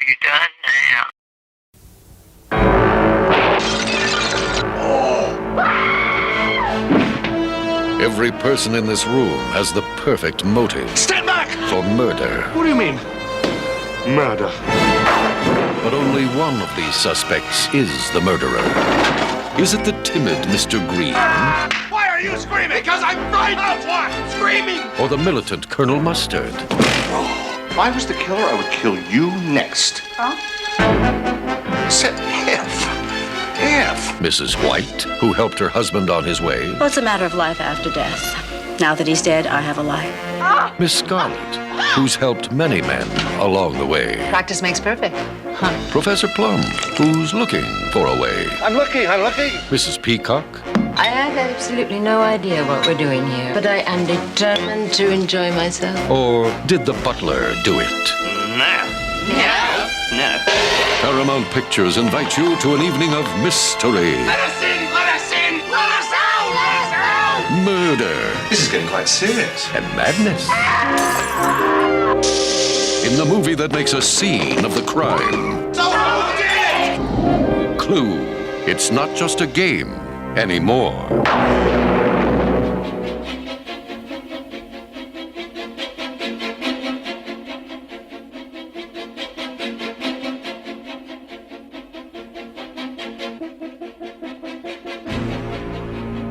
You done now? Every person in this room has the perfect motive. Stand back! For murder. What do you mean? Murder. But only one of these suspects is the murderer. Is it the timid Mr. Green? Why are you screaming? Because I'm frightened of what? Screaming! Or the militant Colonel Mustard? If I was the killer, I would kill you next. Huh? Said half. Mrs. White, who helped her husband on his way? Well, it's a matter of life after death. Now that he's dead, I have a life. Miss Scarlet, who's helped many men along the way? Practice makes perfect. Professor Plum, who's looking for a way? I'm looking. Mrs. Peacock? I have absolutely no idea what we're doing here, but I am determined to enjoy myself. Or did the butler do it? No. Paramount Pictures invite you to an evening of mystery, Let us out! murder, This is getting quite serious. and madness. In the movie that makes a scene of the crime, So who did it? Clue. It's not just a game anymore.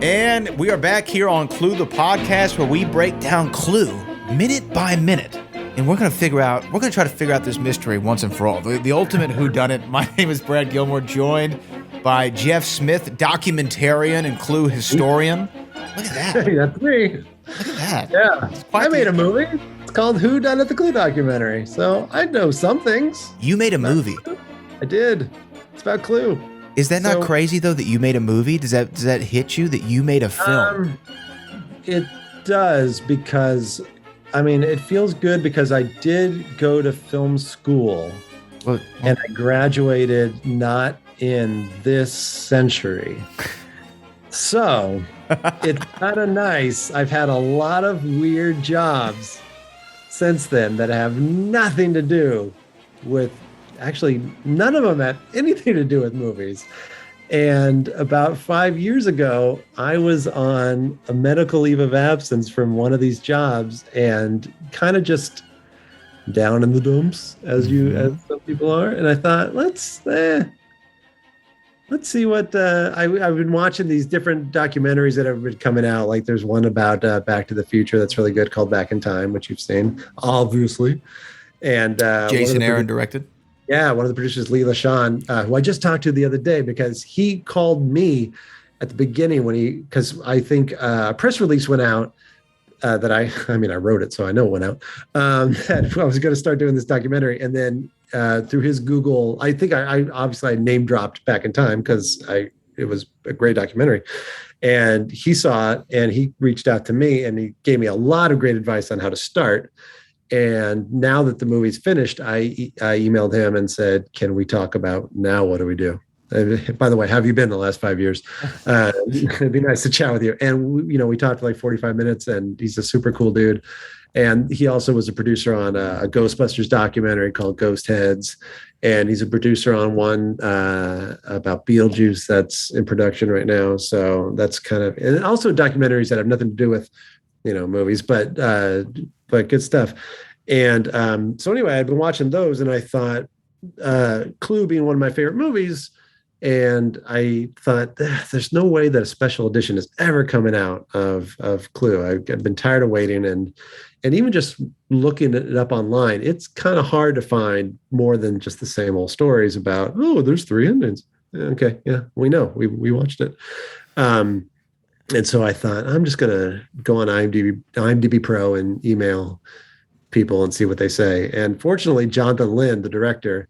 And we are back here on Clue, the podcast where we break down Clue minute by minute. And we're going to try to figure out this mystery once and for all. The ultimate whodunit. My name is Brad Gilmore, joined by Jeff Smith, documentarian and Clue historian. Look at that. Hey, that's me. Look at that. Yeah. quite I made the- a movie. It's called Who Done It, the Clue documentary. So I know some things. You made a movie. I did. It's about Clue. Is that not So- crazy, though, that you made a movie? Does that hit you that you made a film? It does because, it feels good because I did go to film school Well, and I graduated not in this century. So it's kind of nice. I've had a lot of weird jobs since then that have nothing to do with, actually, none of them have anything to do with movies. And about 5 years ago, I was on a medical leave of absence from one of these jobs and kind of just down in the dumps, as some people are. And I thought, let's see what I've been watching these different documentaries that have been coming out. Like there's one about Back to the Future that's really good called Back in Time, which you've seen, obviously. And Jason Aaron directed. Yeah, one of the producers, Lee LaShawn, who I just talked to the other day because he called me at the beginning because I think a press release went out that I wrote it, so I know it went out, that I was going to start doing this documentary. And then through his Google, I think I obviously name dropped Back in Time because it was a great documentary. And he saw it and he reached out to me and he gave me a lot of great advice on how to start. And now that the movie's finished, I emailed him and said, can we talk about now? What do we do? By the way, how have you been the last 5 years? It'd be nice to chat with you. And we talked for like 45 minutes and he's a super cool dude. And he also was a producer on a Ghostbusters documentary called Ghost Heads. And he's a producer on one about Beetlejuice that's in production right now. So that's and also documentaries that have nothing to do with, movies, but good stuff. And so anyway, I'd been watching those and I thought Clue being one of my favorite movies. And I thought there's no way that a special edition is ever coming out of Clue. I've been tired of waiting and even just looking it up online, it's kind of hard to find more than just the same old stories about, there's 3 endings. Okay. Yeah, we know, we watched it. And so I thought, I'm just going to go on IMDb Pro and email people and see what they say. And fortunately, Jonathan Lynn, the director,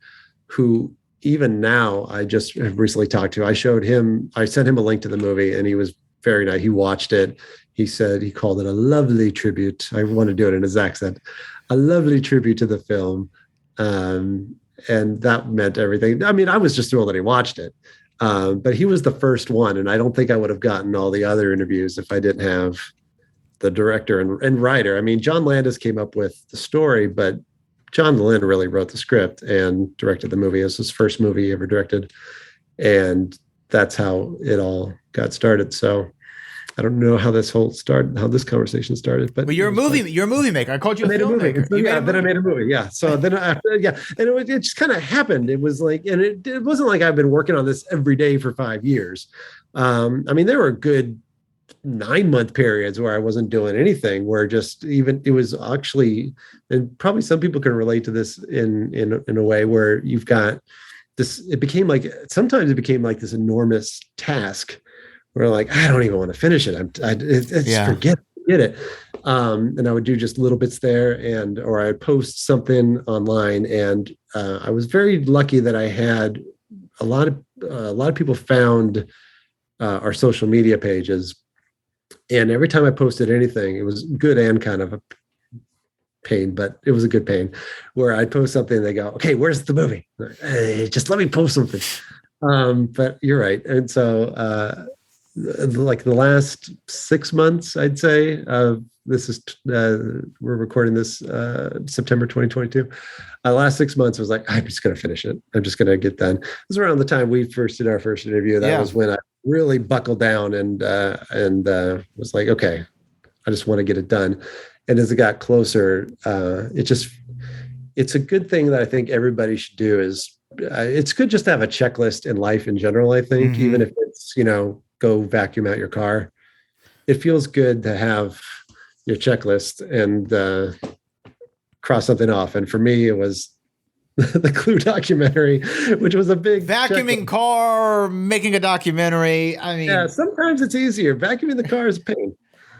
who even now I just have recently talked to, I sent him a link to the movie and he was very nice. He watched it. He said he called it a lovely tribute. I want to do it in his accent. A lovely tribute to the film. And that meant everything. I was just thrilled that he watched it. But he was the first one, and I don't think I would have gotten all the other interviews if I didn't have the director and writer. John Landis came up with the story, but John Lynn really wrote the script and directed the movie. It was his first movie he ever directed. And that's how it all got started. So I don't know how this conversation started, but you're a movie maker. I called you a filmmaker. Then I made a movie. Yeah. So then and it just kind of happened. It was like, and it wasn't like I've been working on this every day for 5 years. I mean, there were good 9-month periods where I wasn't doing anything, where it was actually, and probably some people can relate to this in a way where you've got this, sometimes it became like this enormous task where like, I don't even want to finish it. Forget it. And I would do just little bits there, or I'd post something online. And I was very lucky that I had a lot of people found our social media pages. And every time I posted anything, it was good and kind of a pain, but it was a good pain, where I'd post something and they go, okay, where's the movie? Hey, just let me post something. But you're right. And so like the last 6 months, I'd say, we're recording this September 2022. Last 6 months, I was like, I'm just going to finish it. I'm just going to get done. This was around the time we first did our first interview. That was when I really buckled down and was like, okay, I just want to get it done. And as it got closer, it's a good thing that I think everybody should do. Is it's good just to have a checklist in life in general. I think even if it's, go vacuum out your car, it feels good to have your checklist and cross something off. And for me, it was the Clue documentary, which was a big vacuuming car, making a documentary. I mean, yeah, sometimes it's easier. Vacuuming the car is a pain.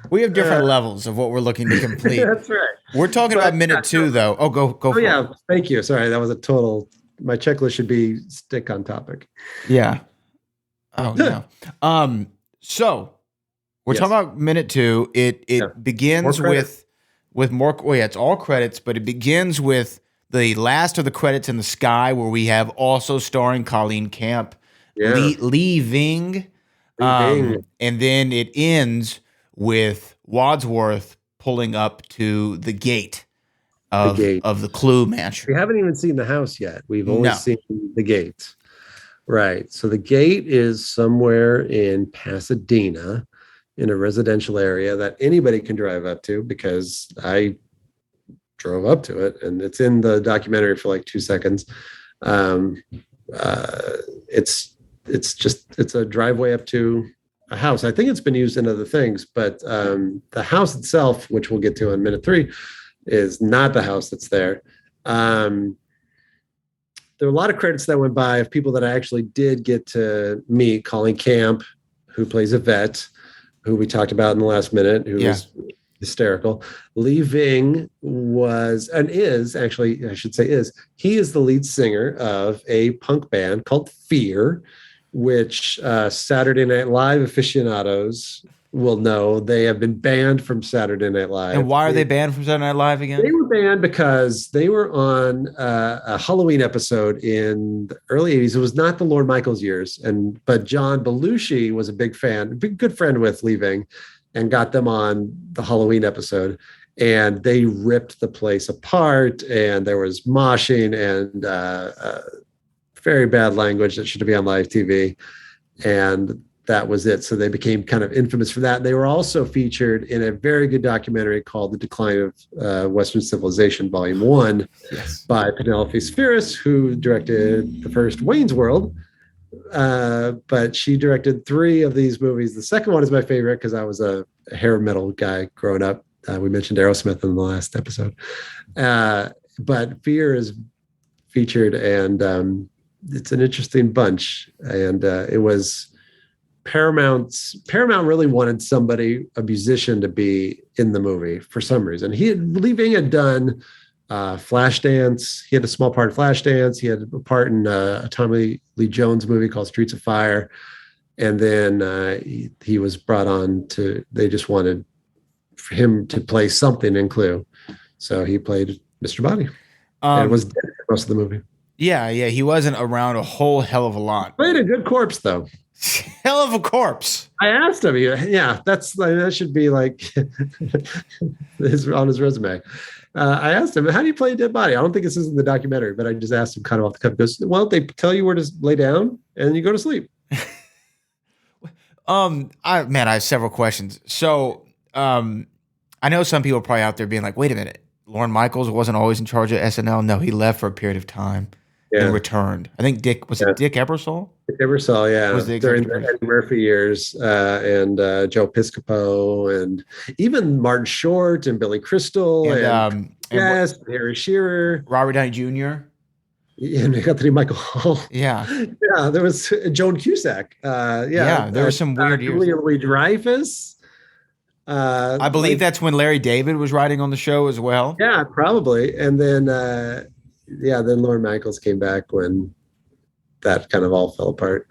We have different levels of what we're looking to complete. That's right. We're talking about minute 2, though. Oh, go. Oh, yeah. Thank you. Sorry, that was a total. My checklist should be stick on topic. Yeah. Oh no. So we're talking about minute 2. It begins with more. Oh yeah, it's all credits, but it begins with the last of the credits in the sky, where we have also starring Colleen Camp, leaving, and then it ends with Wadsworth pulling up to the gate of the Clue mansion. We haven't even seen the house yet. We've only seen the gate. Right. So the gate is somewhere in Pasadena, in a residential area that anybody can drive up to, because I drove up to it, and it's in the documentary for like 2 seconds. It's a driveway up to a house. I think it's been used in other things, but the house itself, which we'll get to in minute 3, is not the house that's there. There were a lot of credits that went by of people that I actually did get to meet. Colleen Camp, who plays a vet, who we talked about in the last minute, who is hysterical. Lee Ving he is the lead singer of a punk band called Fear, which Saturday Night Live aficionados will know. They have been banned from Saturday Night Live. And why are they banned from Saturday Night Live again? They were banned because they were on a Halloween episode in the early 80s. It was not the Lorne Michaels years, but John Belushi was a big good friend with Lee Ving, and got them on the Halloween episode. And they ripped the place apart, and there was moshing and very bad language that should be on live TV. And that was it. So they became kind of infamous for that. They were also featured in a very good documentary called The Decline of Western Civilization, Volume 1, by Penelope Spheris, who directed the first Wayne's World. But she directed 3 of these movies. The second one is my favorite because I was a hair metal guy growing up. We mentioned Aerosmith in the last episode. But Fear is featured, and it's an interesting bunch. And it was Paramount really wanted a musician to be in the movie for some reason. Lee Ving had done Flashdance. He had a small part in Flashdance. He had a part in a Tommy Lee Jones movie called Streets of Fire. And then he was brought on they just wanted for him to play something in Clue. So he played Mr. Body. And was dead for most of the movie. Yeah. He wasn't around a whole hell of a lot. Played a good corpse, though. Hell of a corpse. I asked him. Yeah, that should be like on his resume. I asked him, how do you play a dead body? I don't think this is in the documentary, but I just asked him kind of off the cuff. He goes, well, they tell you where to lay down and you go to sleep. I have several questions. So, I know some people are probably out there being like, wait a minute, Lorne Michaels wasn't always in charge of SNL. No, he left for a period of time and returned. I think Dick Ebersol? Dick Ebersol, yeah. Was the during executive the Eddie Murphy years, and Joe Piscopo, and even Martin Short and Billy Crystal, and Harry Shearer. Robert Downey Jr. And Anthony Michael Hall. Yeah. Yeah, there was Joan Cusack. There were some weird years. Julia Louis-Dreyfus. I believe that's when Larry David was writing on the show as well. Yeah, probably. And then, then Lorne Michaels came back when that kind of all fell apart.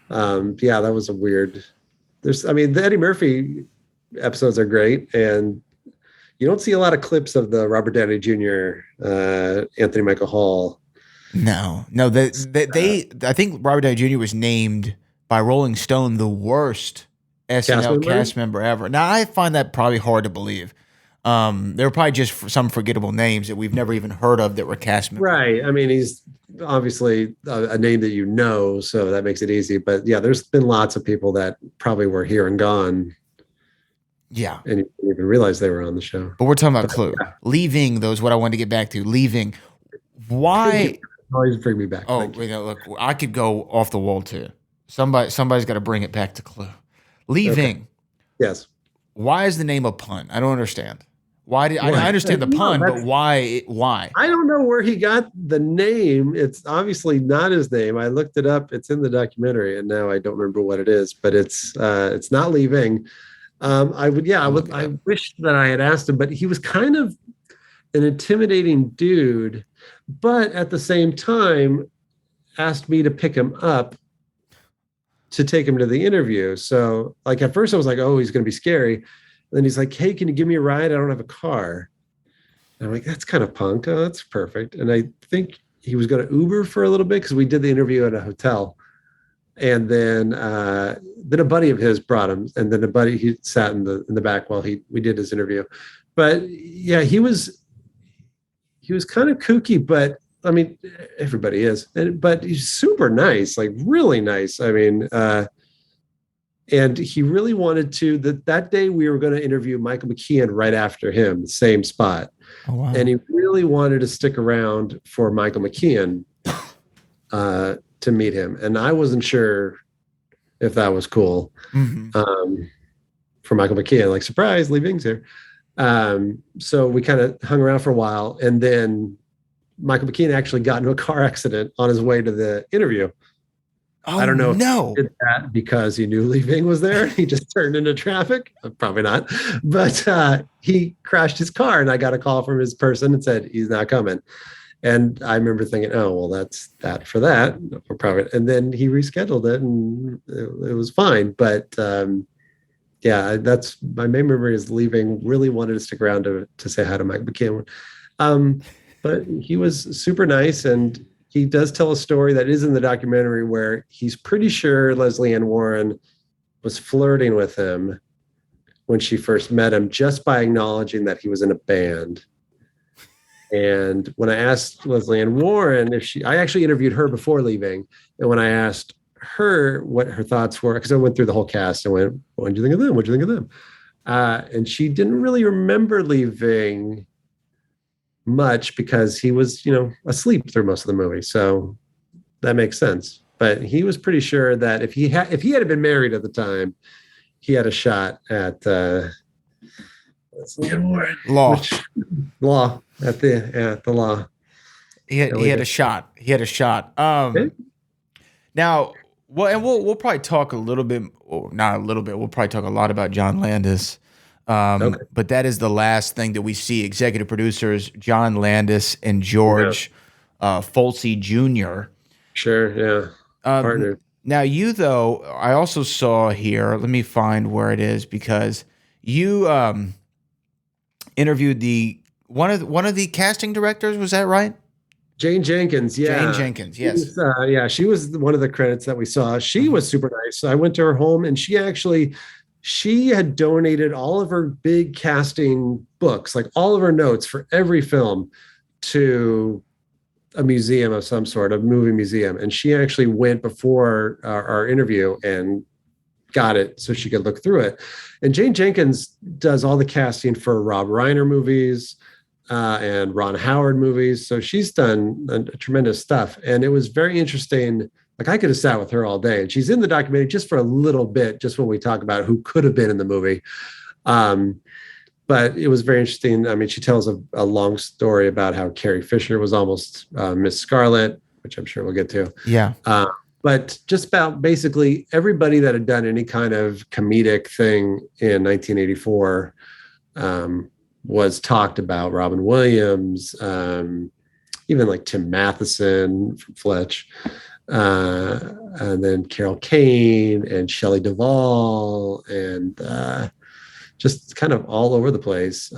That was a weird. The Eddie Murphy episodes are great, and you don't see a lot of clips of the Robert Downey Jr., Anthony Michael Hall. No. I think Robert Downey Jr. was named by Rolling Stone the worst SNL cast member ever. Now, I find that probably hard to believe. There were probably just some forgettable names that we've never even heard of that were cast members. Right. I mean, he's obviously a name that you know, so that makes it easy. But yeah, there's been lots of people that probably were here and gone. Yeah. And you didn't even realize they were on the show. But we're talking about Clue. Yeah. Leaving, though, is what I wanted to get back to. Leaving. Why? Always bring me back. Oh, look, I could go off the wall too. Somebody's got to bring it back to Clue. Leaving. Okay. Yes. Why is the name a pun? I don't understand. I understand the pun, but why? I don't know where he got the name. It's obviously not his name. I looked it up. It's in the documentary, and now I don't remember what it is. But it's not Leaving. I wish that I had asked him, but he was kind of an intimidating dude, but at the same time asked me to pick him up to take him to the interview. So like at first I was like, oh, he's going to be scary. And then he's like, hey, can you give me a ride? I don't have a car. And I'm like, that's kind of punk. Oh, that's perfect. And I think he was going to Uber for a little bit because we did the interview at a hotel. And then a buddy of his brought him, and then he sat in the back while we did his interview. But yeah, he was kind of kooky, but I mean, everybody is, but he's super nice, like really nice. I mean, and he really wanted to. That day we were going to interview Michael McKean right after him, same spot. Oh, wow. And he really wanted to stick around for Michael McKean to meet him, and I wasn't sure if that was cool. Mm-hmm. For Michael McKean, like surprise, Leaving's here. So we kind of hung around for a while, and then Michael McKean actually got into a car accident on his way to the interview. Oh, I don't know. No, if he did that because he knew Leaving was there. He just turned into traffic. Probably not, but he crashed his car, and I got a call from his person and said he's not coming. And I remember thinking, oh well, that's that for that. And then he rescheduled it, and it was fine. But yeah, that's my main memory is Leaving. Really wanted to stick around to say hi to Mike McKean. But he was super nice, and he does tell a story that is in the documentary where he's pretty sure Leslie Ann Warren was flirting with him when she first met him, just by acknowledging that he was in a band. And when I asked Leslie Ann Warren I actually interviewed her before Leaving, and when I asked her what her thoughts were, because I went through the whole cast and went, what did you think of them? What did you think of them? And she didn't really remember Leaving much because he was, asleep through most of the movie. So that makes sense. But he was pretty sure that if he had been married at the time, he had a shot at law at the law. He had a shot. He had a shot. Okay. Now, we'll probably talk a little bit, or not a little bit. We'll probably talk a lot about John Landis. Okay. But that is the last thing that we see. Executive producers John Landis and George Folsey Jr. Sure, yeah. Partner. Now, you though, I also saw here. Let me find where it is, because you interviewed one of the casting directors. Was that right? Jane Jenkins, yeah. Jane Jenkins, yes. She was one of the credits that we saw. She was super nice. I went to her home, and she she had donated all of her big casting books, like all of her notes for every film, to a museum of some sort, a movie museum. And she actually went before our interview and got it so she could look through it. And Jane Jenkins does all the casting for Rob Reiner movies and Ron Howard movies. So she's done a tremendous stuff. And it was very interesting. Like, I could have sat with her all day, and she's in the documentary just for a little bit, just when we talk about who could have been in the movie. But it was very interesting. I mean, she tells a long story about how Carrie Fisher was almost Miss Scarlet, which I'm sure we'll get to. Yeah. But just about basically everybody that had done any kind of comedic thing in 1984 was talked about. Robin Williams, even like Tim Matheson from Fletch, and then Carol Kane and Shelley Duvall, and just kind of all over the place.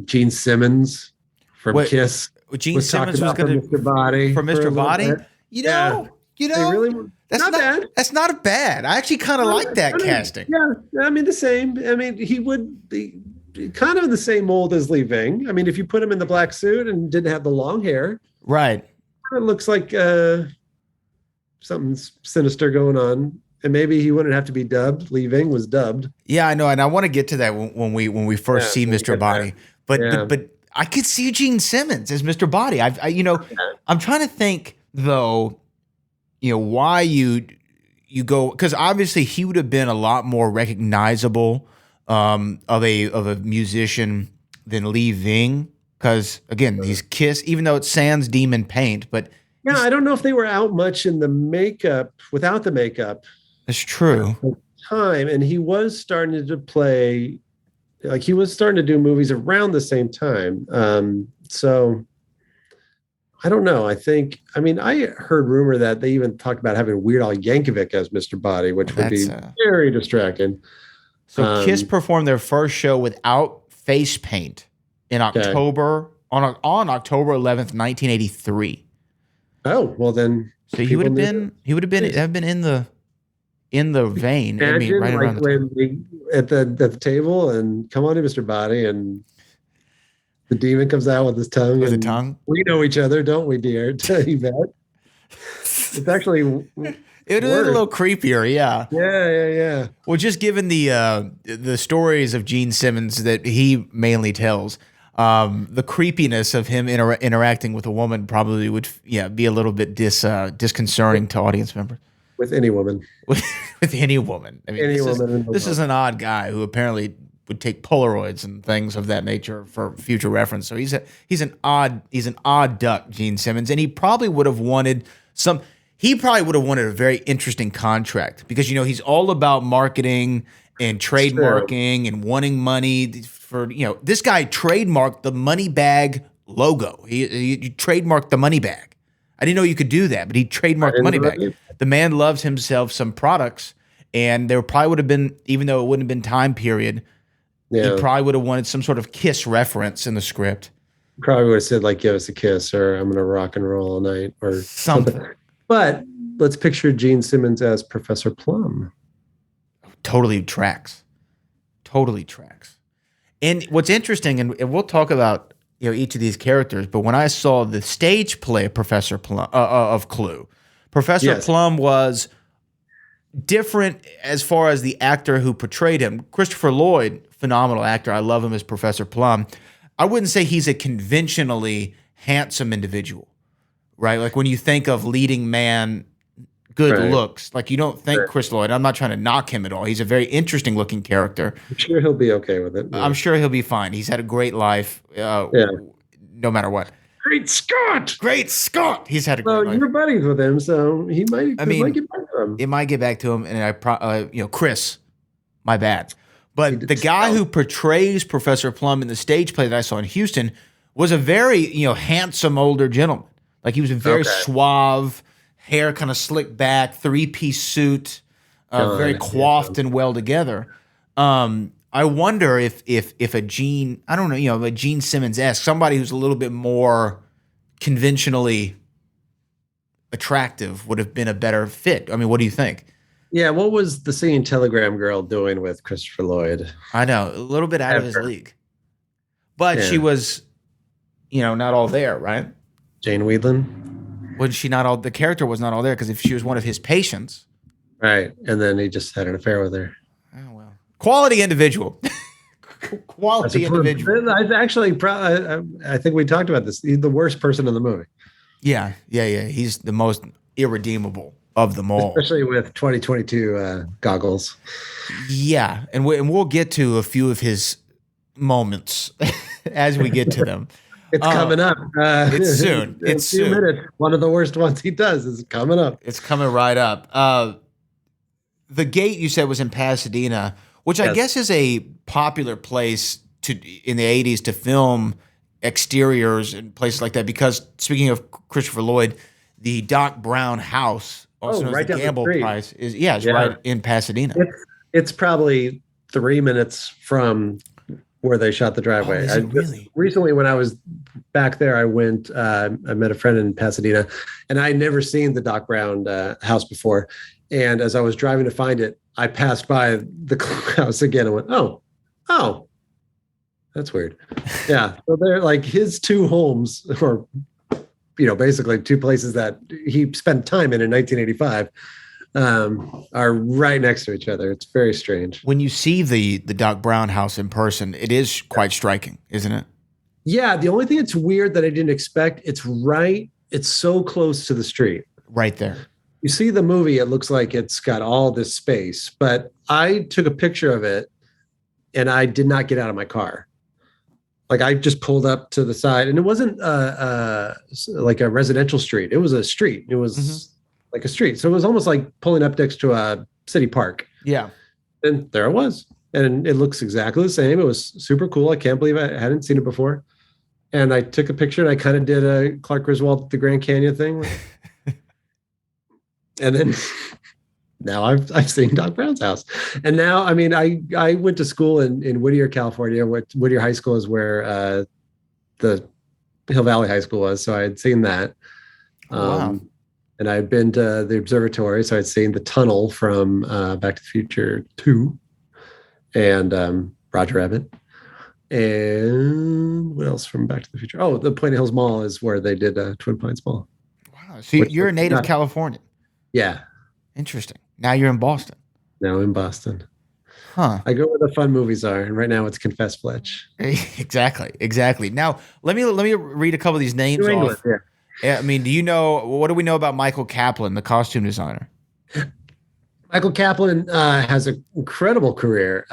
Gene Simmons from Kiss. Gene Simmons was going to Mr. Body for Mr. Body. They really, that's not that's not bad. I actually kind of like that casting. Yeah, I mean the same. I mean, he would be kind of in the same mold as Lee Ving. I mean, if you put him in the black suit and didn't have the long hair, right? It looks like something sinister going on. And maybe he wouldn't have to be dubbed. Lee Ving was dubbed. Yeah, I know, and I want to get to that when we first see Mr. Body. But I could see Gene Simmons as Mr. Body. I'm trying to think though, why you go, because obviously he would have been a lot more recognizable of a musician than Lee Ving, because again, he's Kiss, even though it's sans demon paint, but yeah, I don't know if they were out much in the makeup without the makeup. That's true. Time, and he was starting to play, like he was starting to do movies around the same time. So I don't know. I heard rumor that they even talked about having Weird Al Yankovic as Mr. Body, which would be very distracting. So Kiss performed their first show without face paint in October on October 11th, 1983. Oh, well then. So he would have been in the vein. Imagine, I mean, right around at the table, and come on in, Mr. Body, and the demon comes out with his tongue. With a tongue. We know each other, don't we, dear? Yvette. It's actually. It is a little creepier, yeah. Yeah. Well, just given the stories of Gene Simmons that he mainly tells, the creepiness of him interacting with a woman probably would be a little bit disconcerting to audience members. With any woman. With any woman. I mean, this is an odd guy who apparently would take Polaroids and things of that nature for future reference. So he's an odd duck, Gene Simmons, and he probably would have wanted a very interesting contract, because he's all about marketing and trademarking and wanting money for, this guy trademarked the money bag logo. He trademarked the money bag. I didn't know you could do that, but he trademarked the money bag. The man loves himself some products, and there probably would have been, even though it wouldn't have been time period, he probably would have wanted some sort of Kiss reference in the script. Probably would have said, like, give us a kiss, or I'm going to rock and roll all night, or something. But let's picture Gene Simmons as Professor Plum. Totally tracks. And what's interesting, and we'll talk about each of these characters, but when I saw the stage play of Professor Plum of Clue, Professor Plum was different as far as the actor who portrayed him. Christopher Lloyd, phenomenal actor. I love him as Professor Plum. I wouldn't say he's a conventionally handsome individual, right? Like when you think of leading man, good looks, like you don't think Chris Lloyd. I'm not trying to knock him at all. He's a very interesting looking character. I'm sure he'll be okay with it. Yeah. I'm sure he'll be fine. He's had a great life, no matter what. Great Scott! He's had a great life. You're buddies with him, so he might. Might get back to him. It might get back to him, and Chris, my bad. But the guy who portrays Professor Plum in the stage play that I saw in Houston was a very, handsome older gentleman. Like he was a very suave, hair kind of slicked back, 3-piece suit, very coiffed and well together. I wonder if a Gene, I don't know, a Gene Simmons-esque, somebody who's a little bit more conventionally attractive would have been a better fit. I mean, what do you think? Yeah, what was the singing Telegram Girl doing with Christopher Lloyd? I know, a little bit out of his Ever. league. But she Yeah. was, not all there, right? Jane Wheedlin? Was she not all? The character was not all there because if she was one of his patients, Right. And then he just had an affair with her. oh well, quality individual, quality That's a- individual. I actually, I think we talked about this. He's the worst person in the movie, Yeah. He's the most irredeemable of them all. especially with 2022 goggles. Yeah, and we'll get to a few of his moments as we get to them. It's coming up. it's soon. In It's a few soon. minutes. One of the worst ones he does is coming up. It's coming right up. The gate you said was in Pasadena, which I Yes. guess is a popular place in the 80s to film exteriors and places like that. Because speaking of Christopher Lloyd, the Doc Brown house, also known right as the down the Gamble street. Prize, is Yeah. right in Pasadena. It's probably 3 minutes from where they shot the driveway. is it really? Recently, when I was back there, I went. I met a friend in Pasadena, and I had never seen the Doc Brown house before. And as I was driving to find it, I passed by the house again and went, "Oh, that's weird." Yeah, so they're like his two homes, or basically two places that he spent time in 1985. Are right next to each other. It's very strange. When you see the Doc Brown house in person, it is quite striking, isn't it? Yeah, the only thing that's weird that I didn't expect, it's so close to the street. Right there. You see the movie, it looks like it's got all this space, but I took a picture of it and I did not get out of my car. Like I just pulled up to the side, and it wasn't like a residential street. It was a street. It was like a street. So it was almost like pulling up next to a city park. Yeah. And there it was. And it looks exactly the same. It was super cool. I can't believe I hadn't seen it before. And I took a picture and I kind of did a Clark Griswold at the Grand Canyon thing. And then now I've seen Doc Brown's house. And now, I mean, I went to school in Whittier, California. Whittier High School is where the Hill Valley High School was. So I had seen that. Wow. And I had been to the observatory, so I'd seen the tunnel from Back to the Future 2 and Roger Rabbit. And what else from Back to the Future? Oh, the Point Hills Mall is where they did Twin Pines Mall. Wow. So you're a native Californian. Yeah, Interesting. Now you're in Boston. now in Boston. Huh. I go where the fun movies are, and right now it's Confess Fletch. Exactly. Now let me read a couple of these names New England, off. yeah. Yeah, I mean, what do we know about Michael Kaplan, the costume designer? Michael Kaplan has an incredible career.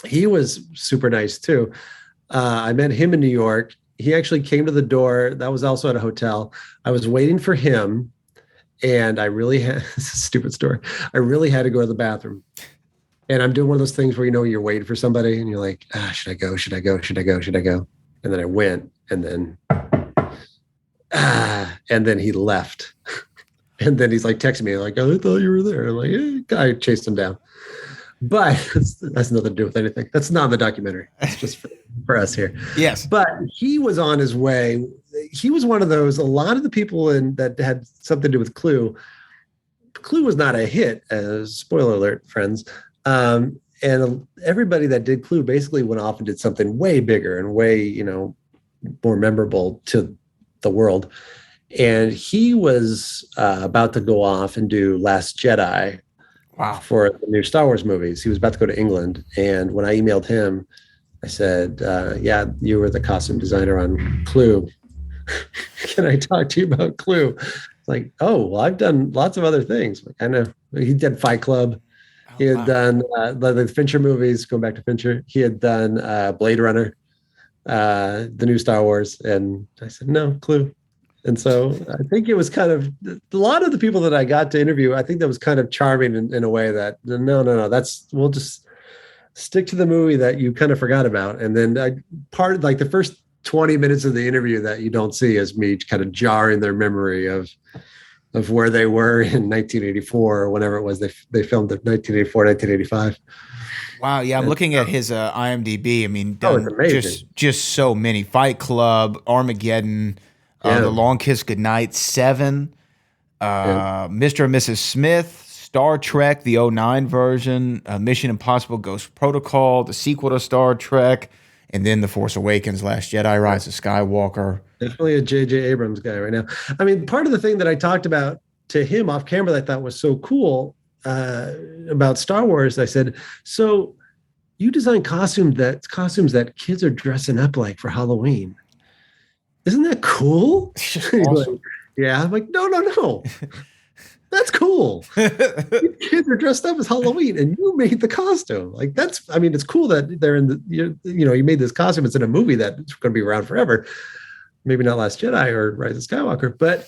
He was super nice too. I met him in New York. He actually came to the door. That was also at a hotel. I was waiting for him, and I really had this is a stupid story. I really had to go to the bathroom. And I'm doing one of those things where you're waiting for somebody, and you're like, should I go? Should I go? Should I go? Should I go? And then I went, and then he left. And then he's like texting me like, "Oh, I thought you were there." I'm like, I chased him down. But that's nothing to do with anything. That's not in the documentary. It's just for us here. Yes. But he was on his way. He was one of those, a lot of the people that had something to do with Clue. Clue was not a hit, spoiler alert, friends. And everybody that did Clue basically went off and did something way bigger and way, more memorable to the world. And he was about to go off and do Last Jedi. Wow. For the new Star Wars movies. He was about to go to England. And when I emailed him, I said, yeah, you were the costume designer on Clue. Can I talk to you about Clue? It's like, oh, well, I've done lots of other things. I know he did Fight Club. He had done the Fincher movies, going back to Fincher. He had done Blade Runner, the new Star Wars. And I said, no, Clue. And so I think it was kind of a lot of the people that I got to interview. I think that was kind of charming in a way that no, we'll just stick to the movie that you kind of forgot about. And then the first 20 minutes of the interview that you don't see is me kind of jarring their memory of where they were in 1984 or whenever it was they filmed it, 1984, 1985. Wow. Yeah. I'm looking at his IMDb. I mean, it's amazing. Just so many. Fight Club, Armageddon, The Long Kiss Goodnight, Seven, Mr. and Mrs. Smith, Star Trek, the '09 version, Mission Impossible Ghost Protocol, the sequel to Star Trek, and then The Force Awakens, Last Jedi, Rise of Skywalker. Definitely a J.J. Abrams guy right now. I mean, part of the thing that I talked about to him off camera that I thought was so cool about Star Wars, I said, so you design costumes that kids are dressing up like for Halloween. Isn't that cool? Awesome. Yeah. I'm like, no. That's cool. These kids are dressed up as Halloween and you made the costume. Like it's cool that they're in you made this costume. It's in a movie that's going to be around forever. Maybe not Last Jedi or Rise of Skywalker, but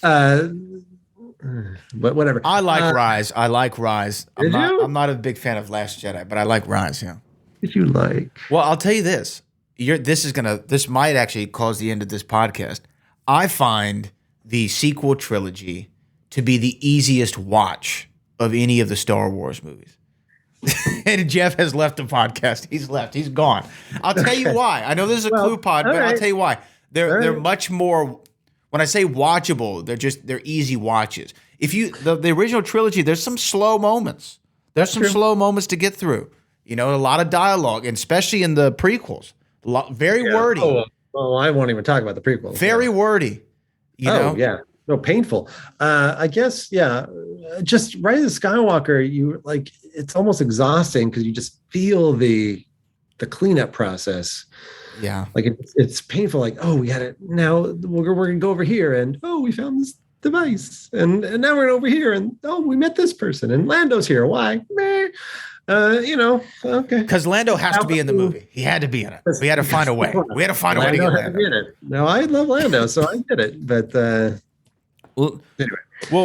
whatever. I like Rise. Did you? I'm not a big fan of Last Jedi, but I like Rise, yeah. Did you like? Well, I'll tell you this. This might actually cause the end of this podcast. I find the sequel trilogy to be the easiest watch of any of the Star Wars movies. And Jeff has left the podcast. He's left. He's gone. I'll tell you why. I know this is a clue pod, but I'll tell you why. They're much more. When I say watchable, they're easy watches. If the original trilogy, there's some slow moments. There's some slow moments to get through. A lot of dialogue, and especially in the prequels. Very wordy. Oh, I won't even talk about the prequels. Very wordy. You know? Yeah. No, painful. I guess, yeah. Just Rise of Skywalker, it's almost exhausting because you just feel the cleanup process. Yeah. Like it's painful. Like, oh, we got it. Now we're going to go over here and, oh, we found this device. And now we're over here and, oh, we met this person and Lando's here. Why? Meh. Okay. Because Lando has to be in the movie. He had to be in it. We had to find a way. We had to find a way to get Lando. No, I love Lando, so I get it. But anyway.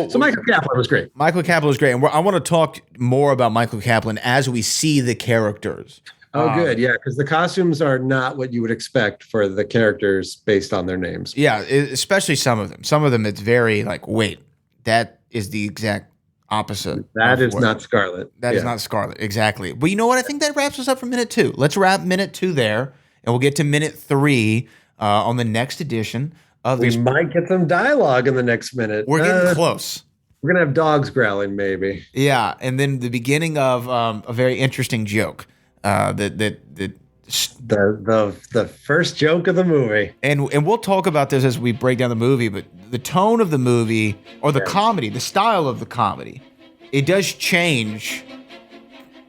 So Michael Kaplan was great. Michael Kaplan was great. And I want to talk more about Michael Kaplan as we see the characters. Oh, good. Yeah, because the costumes are not what you would expect for the characters based on their names. Yeah, especially some of them. Some of them, it's very like, wait, that is the exact opposite. That is not Scarlet. That is not Scarlet. Exactly. But you know what? I think that wraps us up for minute 2. Let's wrap minute 2 there, and we'll get to minute 3 on the next edition of We might get some dialogue in the next minute. We're getting close. We're going to have dogs growling, maybe. Yeah, and then the beginning of a very interesting joke. The first joke of the movie, and we'll talk about this as we break down the movie, but the tone of the movie or the comedy, the style of the comedy, it does change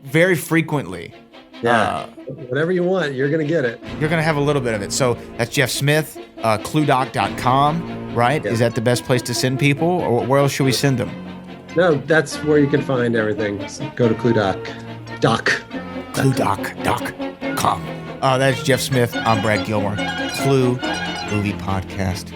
very frequently. Yeah, whatever you want, you're gonna get it. You're gonna have a little bit of it. So that's Jeff Smith, cluedoc.com, right? Yeah. Is that the best place to send people, or where else should we send them? No, that's where you can find everything. So go to cluedoc. cluedoc.com. That's Jeff Smith. I'm Brad Gilmore. Clue Movie Podcast.